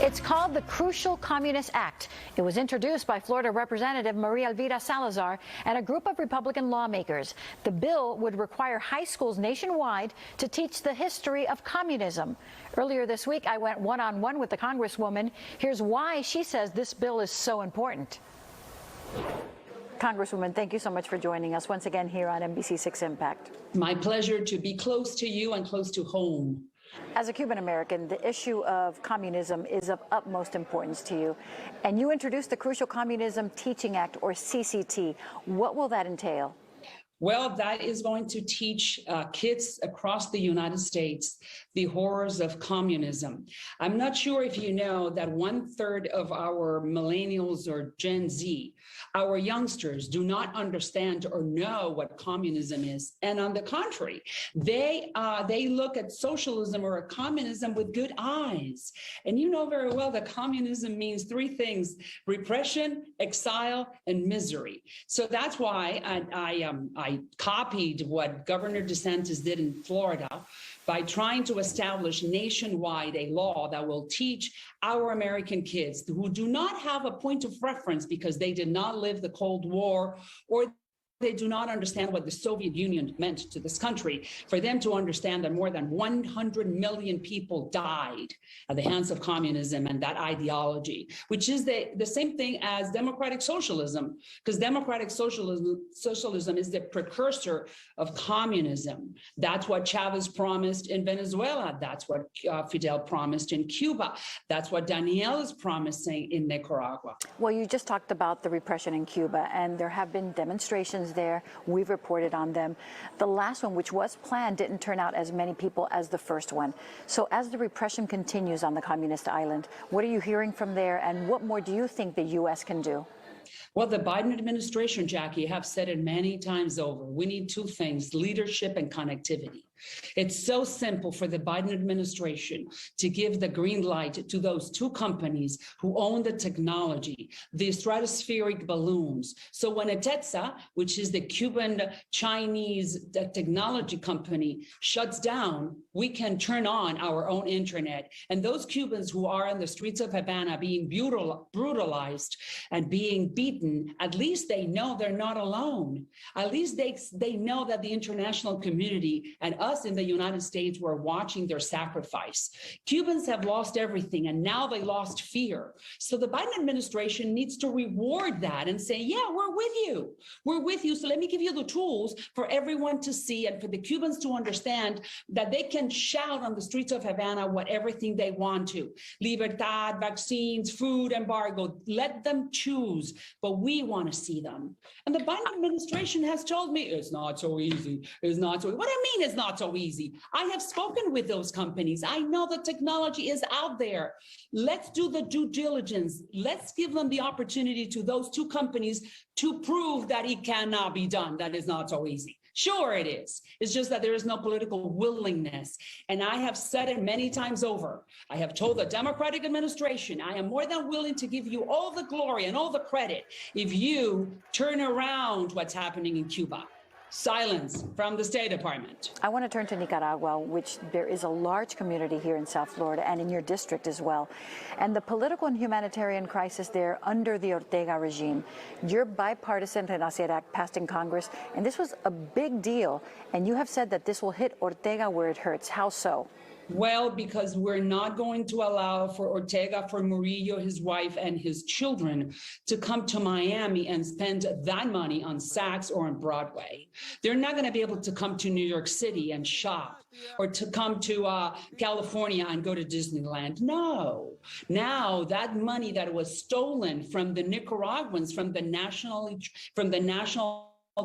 It's called the Crucial Communist Act. It was introduced by Florida Representative Maria Elvira Salazar and a group of Republican lawmakers. The bill would require high schools nationwide to teach the history of communism. Earlier this week, I went one-on-one with the Congresswoman. Here's why she says this bill is so important. Congresswoman, thank you so much for joining us once again here on NBC6 Impact. My pleasure to be close to you and close to home. As a Cuban American, the issue of communism is of utmost importance to you. And you introduced the Crucial Communism Teaching Act, or CCT. What will that entail? Well, that is going to teach kids across the United States the horrors of communism. I'm not sure if you know that 1/3 of our millennials or Gen Z, our youngsters, do not understand or know what communism is. And on the contrary, they look at socialism or communism with good eyes. And you know very well that communism means three things: repression, exile, and misery. So that's why I copied what Governor DeSantis did in Florida by trying to establish nationwide a law that will teach our American kids who do not have a point of reference because they did not live the Cold War, or they do not understand what the Soviet Union meant to this country, for them to understand that more than 100 million people died at the hands of communism and that ideology, which is the same thing as democratic socialism, because democratic socialism is the precursor of communism. That's what Chavez promised in Venezuela. That's what Fidel promised in Cuba. That's what Daniel is promising in Nicaragua. Well, you just talked about the repression in Cuba, and there have been demonstrations there. We've reported on them. The last one, which was planned, didn't turn out as many people as the first one. So as the repression continues on the communist island, what are you hearing from there, and what more do you think the U.S. can do? Well, the Biden administration, Jackie, have said it many times over. We need two things: leadership and connectivity. It's so simple for the Biden administration to give the green light to those two companies who own the technology, the stratospheric balloons. So when ETETSA, which is the Cuban-Chinese technology company, shuts down, we can turn on our own internet. And those Cubans who are in the streets of Havana being brutalized and being beaten, at least they know they're not alone. At least they know that the international community and us in the United States were watching their sacrifice. Cubans have lost everything, and now they lost fear. So the Biden administration needs to reward that and say, yeah, we're with you. We're with you. So let me give you the tools for everyone to see and for the Cubans to understand that they can shout on the streets of Havana what everything they want to. Libertad, vaccines, food embargo. Let them choose, but we want to see them. And the Biden administration has told me it's not so easy. It's not so. What do you mean it's not so easy? I have spoken with those companies. I know the technology is out there. Let's do the due diligence. Let's give them the opportunity to those two companies to prove that it cannot be done, that is not so easy. Sure it is. It's just that there is no political willingness. And I have said it many times over. I have told the Democratic administration, I am more than willing to give you all the glory and all the credit if you turn around what's happening in Cuba. Silence from the State Department. I want to turn to Nicaragua, which there is a large community here in South Florida and in your district as well. And the political and humanitarian crisis there under the Ortega regime. Your bipartisan Renacer Act passed in Congress, and this was a big deal. And you have said that this will hit Ortega where it hurts. How so? Well, because we're not going to allow for Ortega, for Murillo, his wife, and his children to come to Miami and spend that money on Saks or on Broadway. They're not going to be able to come to New York City and shop, or to come to California and go to Disneyland. No. Now that money that was stolen from the Nicaraguans, from the national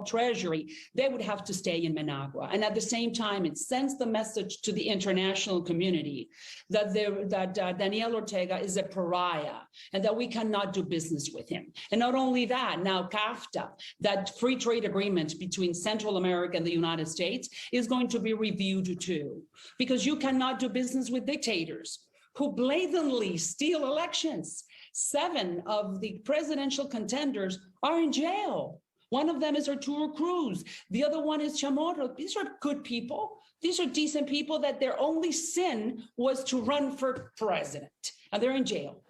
Treasury, they would have to stay in Managua. And at the same time, it sends the message to the international community that Daniel Ortega is a pariah and that we cannot do business with him. And not only that, now CAFTA, that free trade agreement between Central America and the United States, is going to be reviewed too, because you cannot do business with dictators who blatantly steal elections. 7 of the presidential contenders are in jail. One of them is Arturo Cruz. The other one is Chamorro. These are good people. These are decent people that their only sin was to run for president. and they're in jail.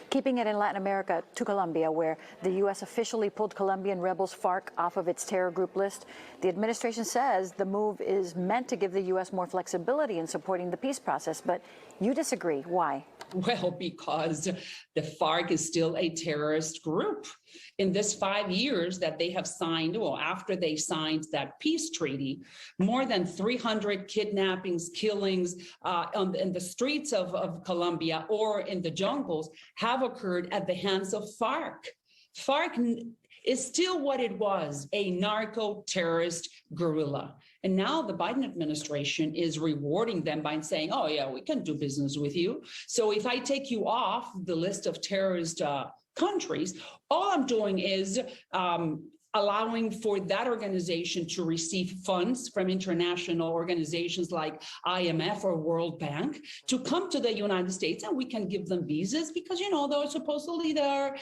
Keeping it in Latin America, to Colombia, where the U.S. officially pulled Colombian rebels FARC off of its terror group list. The administration says the move is meant to give the U.S. more flexibility in supporting the peace process, but you disagree. Why? Well, because the FARC is still a terrorist group. In this 5 years that they have signed, well, after they signed that peace treaty, more than 300 kidnappings, killings in the streets of Colombia or in the jungles have occurred at the hands of FARC. FARC is still what it was, a narco-terrorist guerrilla. And now the Biden administration is rewarding them by saying, oh, yeah, we can do business with you. So if I take you off the list of terrorist countries, all I'm doing is allowing for that organization to receive funds from international organizations like IMF or World Bank to come to the United States, and we can give them visas because, you know, they're supposedly they're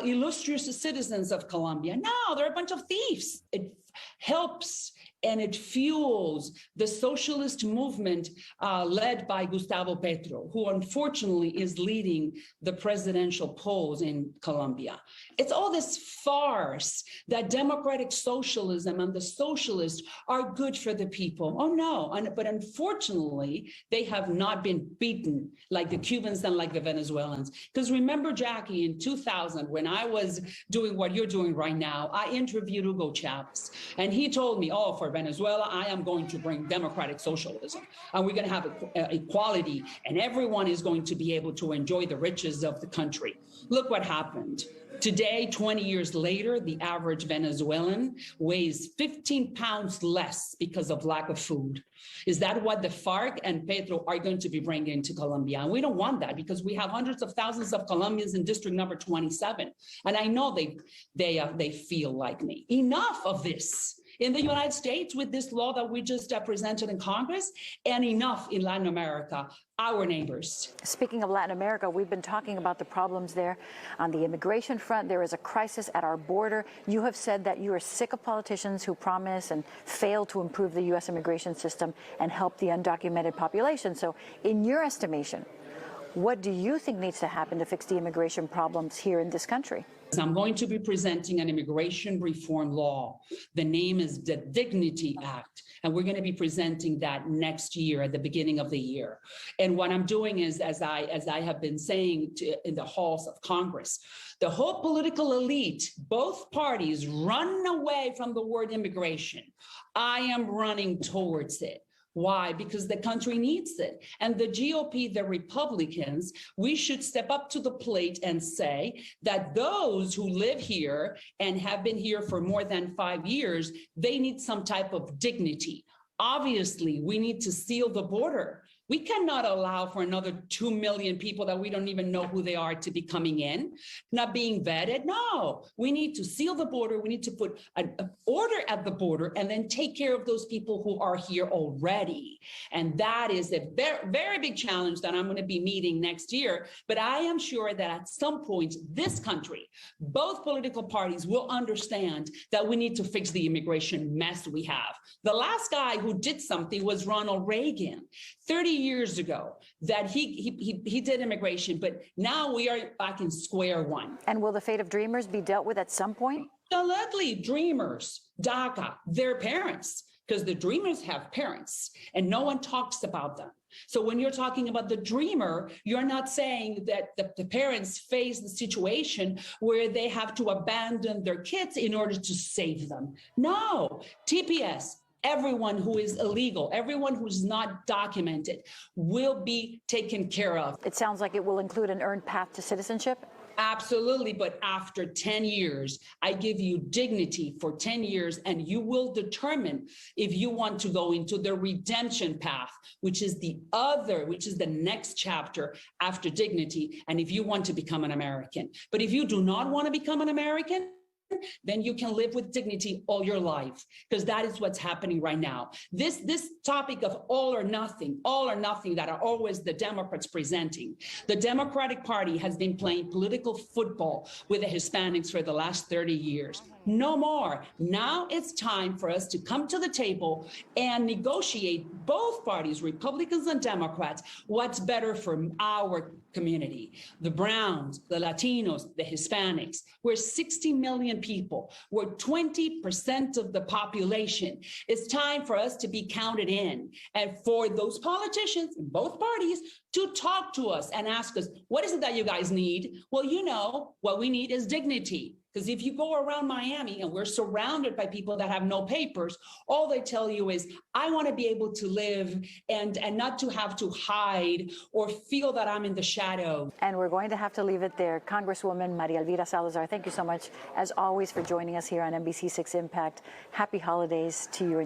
illustrious citizens of Colombia. No, they're a bunch of thieves. It helps and it fuels the socialist movement led by Gustavo Petro, who unfortunately is leading the presidential polls in Colombia. It's all this farce that democratic socialism and the socialists are good for the people. Oh, no. But unfortunately, they have not been beaten like the Cubans and like the Venezuelans. Because remember, Jackie, in 2000, when I was doing what you're doing right now, I interviewed Hugo Chavez, and he told me, oh, for Venezuela, I am going to bring democratic socialism, and we're going to have equality, and everyone is going to be able to enjoy the riches of the country. Look what happened. Today, 20 years later, the average Venezuelan weighs 15 pounds less because of lack of food. Is that what the FARC and Petro are going to be bringing to Colombia? And we don't want that because we have hundreds of thousands of Colombians in district number 27. And I know they feel like me. Enough of this. In the United States, with this law that we just presented in Congress, and enough in Latin America, our neighbors. Speaking of Latin America, we've been talking about the problems there. On the immigration front, there is a crisis at our border. You have said that you are sick of politicians who promise and fail to improve the U.S. immigration system and help the undocumented population. So in your estimation, what do you think needs to happen to fix the immigration problems here in this country? I'm going to be presenting an immigration reform law. The name is the Dignity Act, and we're going to be presenting that next year at the beginning of the year. And what I'm doing is, as I have been saying in the halls of Congress, the whole political elite, both parties, run away from the word immigration. I am running towards it. Why? Because the country needs it. And the GOP, the Republicans, we should step up to the plate and say that those who live here and have been here for more than 5 years, they need some type of dignity. Obviously, we need to seal the border. We cannot allow for another 2 million people that we don't even know who they are to be coming in, not being vetted. No, we need to seal the border. We need to put an order at the border and then take care of those people who are here already. And that is a very, very big challenge that I'm going to be meeting next year. But I am sure that at some point, this country, both political parties will understand that we need to fix the immigration mess we have. The last guy who did something was Ronald Reagan. 30 years ago that he did immigration, but now we are back in square one. And will the fate of dreamers be dealt with at some point? Absolutely. Dreamers, DACA, their parents, because the dreamers have parents and no one talks about them. So when you're talking about the dreamer, you're not saying that the parents face the situation where they have to abandon their kids in order to save them. No, TPS. Everyone who is illegal, everyone who's not documented will be taken care of. It sounds like it will include an earned path to citizenship. Absolutely. But after 10 years, I give you dignity for 10 years, and you will determine if you want to go into the redemption path, which is the next chapter after dignity, and if you want to become an American. But if you do not want to become an American, then you can live with dignity all your life, because that is what's happening right now. This topic of all or nothing that are always the Democrats presenting. The Democratic Party has been playing political football with the Hispanics for the last 30 years. No more. Now it's time for us to come to the table and negotiate, both parties, Republicans and Democrats, what's better for our community. The Browns, the Latinos, the Hispanics. We're 60 million people. We're 20% of the population. It's time for us to be counted in, and for those politicians in both parties to talk to us and ask us, what is it that you guys need? Well, you know, what we need is dignity. Because if you go around Miami and we're surrounded by people that have no papers, all they tell you is, I want to be able to live and not to have to hide or feel that I'm in the shadow. And we're going to have to leave it there. Congresswoman Maria Elvira Salazar, thank you so much, as always, for joining us here on NBC6 Impact. Happy holidays to you and your